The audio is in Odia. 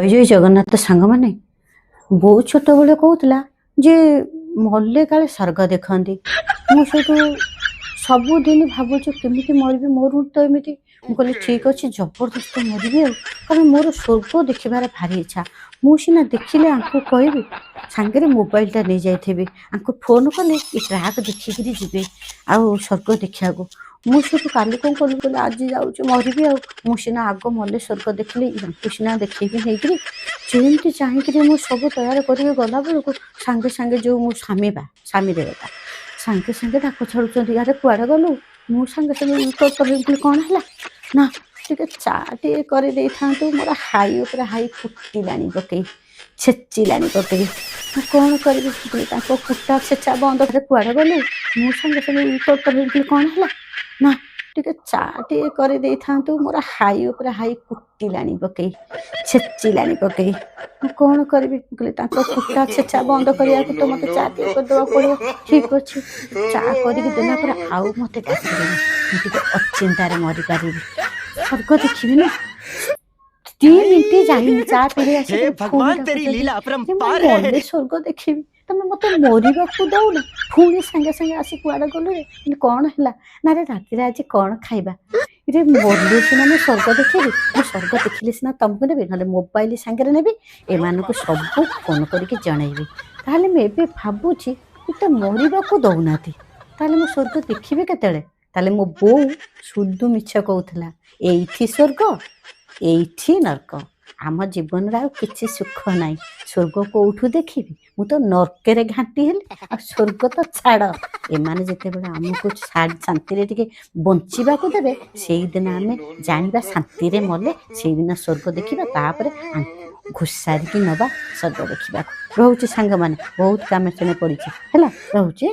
ଜୟ ଜଗନ୍ନାଥ ସାଙ୍ଗମାନେ। ବୋଉ ଛୋଟବେଳେ କହୁଥିଲା ଯେ ମଲେ କାଳେ ସ୍ୱର୍ଗ ଦେଖନ୍ତି। ମୁଁ ସେଇଠୁ ସବୁଦିନ ଭାବୁଛି କେମିତି ମରିବି, ମୋର ତ ଏମିତି। ମୁଁ କହିଲି ଠିକ୍ ଅଛି, ଜବରଦସ୍ତ ମରିବି ଆଉ, କାରଣ ମୋର ସ୍ୱର୍ଗ ଦେଖିବାର ଭାରି ଇଚ୍ଛା। ମୁଁ ସିନା ଦେଖିଲେ ଆଙ୍କୁ କହିବି, ସାଙ୍ଗରେ ମୋବାଇଲଟା ନେଇଯାଇଥିବି, ଆଙ୍କୁ ଫୋନ୍ କଲେ ଏ ଟ୍ରାକ୍ ଦେଖିକିରି ଯିବେ ଆଉ ସ୍ୱର୍ଗ ଦେଖିବାକୁ। ମୁଁ ସେଠୁ କାଲି କ'ଣ କଲି, କହିଲି ଆଜି ଯାଉଛି ମରିବି ଆଉ, ମୁଁ ସିନା ଆଗ ମଲେ ସ୍ୱର୍ଗ ଦେଖିଲି, ୟାଙ୍କୁ ସିନା ଦେଖେଇବି ନେଇକିରି। ଯେମିତି ଚାହିଁକିରି ମୁଁ ସବୁ ତୟାର କରିକି ଗଲା ବେଳକୁ ସାଙ୍ଗେ ସାଙ୍ଗେ ଯେଉଁ ମୋ ସ୍ୱାମୀ ଦେବତା ସାଙ୍ଗେ ସାଙ୍ଗେ ଡାକ ଛାଡ଼ୁଛନ୍ତି, ଆରେ କୁଆଡ଼େ ଗଲୁ? ମୁଁ ସାଙ୍ଗେ ସାଙ୍ଗେ କହିଲି କ'ଣ ହେଲା ନା, ଟିକେ ଚା ଟିକେ କରିଦେଇଥାନ୍ତୁ, ମୋର ହାଇ ଉପରେ ହାଇ ଫୁଟିଲାଣି ପକେଇ, ଛେଚିଲାଣି ପକେଇ। ମୁଁ କ'ଣ କରିବି? ତାଙ୍କ କୁଟା ଛେଚା ବନ୍ଦ କରି କୁଆଡ଼େ ଗଲୁ? ମୁଁ ସାଙ୍ଗେ ସାଙ୍ଗେ କହିଲି କ'ଣ ହେଲା ନା, ଟିକେ ଚା ଟିକେ କରିଦେଇଥାନ୍ତୁ, ମୋର ହାଇ ଉପରେ ହାଇ ଫୁଟିଲାଣି ପକେଇ, ଛେଚିଲାଣି ପକେଇ। ମୁଁ କ'ଣ କରିବି? କହିଲି ତାଙ୍କ କୁଟା ଛେଚା ବନ୍ଦ କରିବାକୁ ତ ମୋତେ ଚା ଟିକେ କରିଦେବାକୁ ପଡ଼ିବ। ଠିକ୍ ଅଛି, ଚା କରିକି ଦେଲା ପରେ ଆଉ ମୋତେ ଡାକିବେନି, ମୁଁ ଟିକେ ଅଚିନ୍ତାରେ ମରିପାରିବି, ସ୍ୱର୍ଗ ଦେଖିବି ନା। 3 ମିନିଟ୍ ଯାଇନି, ଚା ପିଇ ଆସିକି ମଲେ ସ୍ୱର୍ଗ ଦେଖିବି, ତମେ ମତେ ମରିବାକୁ ଦଉନ। ପୁଣି ସାଙ୍ଗେ ସାଙ୍ଗେ ଆସି କୁଆଡ଼େ ଗଲୁ ରେ? କ'ଣ ହେଲା ନା, ରେ ରାତିରେ ଆଜି କ'ଣ ଖାଇବା? ରେ ମଲେ ସିନା ମୁଁ ସ୍ୱର୍ଗ ଦେଖିବି, ମୁଁ ସ୍ୱର୍ଗ ଦେଖିଲେ ସିନା ତମକୁ ନେବି, ନହେଲେ ମୋବାଇଲ ସାଙ୍ଗରେ ନେବି, ଏମାନଙ୍କୁ ସବୁ ଫୋନ୍ କରିକି ଜଣେଇବି। ତାହେଲେ ମୁଁ ଏବେ ଭାବୁଛି ମୋତେ ମରିବାକୁ ଦଉନାହାନ୍ତି, ତାହେଲେ ମୁଁ ସ୍ୱର୍ଗ ଦେଖିବି କେତେବେଳେ? ତାହେଲେ ମୋ ବୋଉ ସୁଧୁ ମିଛ କହୁଥିଲା, ଏଇଠି ସ୍ୱର୍ଗ ଏଇଠି ନର୍କ। ଆମ ଜୀବନରେ ଆଉ କିଛି ସୁଖ ନାହିଁ, ସ୍ୱର୍ଗ କୋଉଠୁ ଦେଖିବି? ମୁଁ ତ ନର୍କରେ ଘାଣ୍ଟି ହେଲି, ଆଉ ସ୍ୱର୍ଗ ତ ଛାଡ଼। ଏମାନେ ଯେତେବେଳେ ଆମକୁ ଶାନ୍ତିରେ ଟିକେ ବଞ୍ଚିବାକୁ ଦେବେ, ସେଇଦିନ ଆମେ ଜାଣିବା ଶାନ୍ତିରେ ମଲେ, ସେଇଦିନ ସ୍ୱର୍ଗ ଦେଖିବା, ତାପରେ ଘୋଷାରିକି ନବା ସ୍ୱର୍ଗ ଦେଖିବାକୁ। ରହୁଛି ସାଙ୍ଗମାନେ, ବହୁତ କାମ ଶୁଣେ ପଡ଼ିଛି, ହେଲା, ରହୁଛି।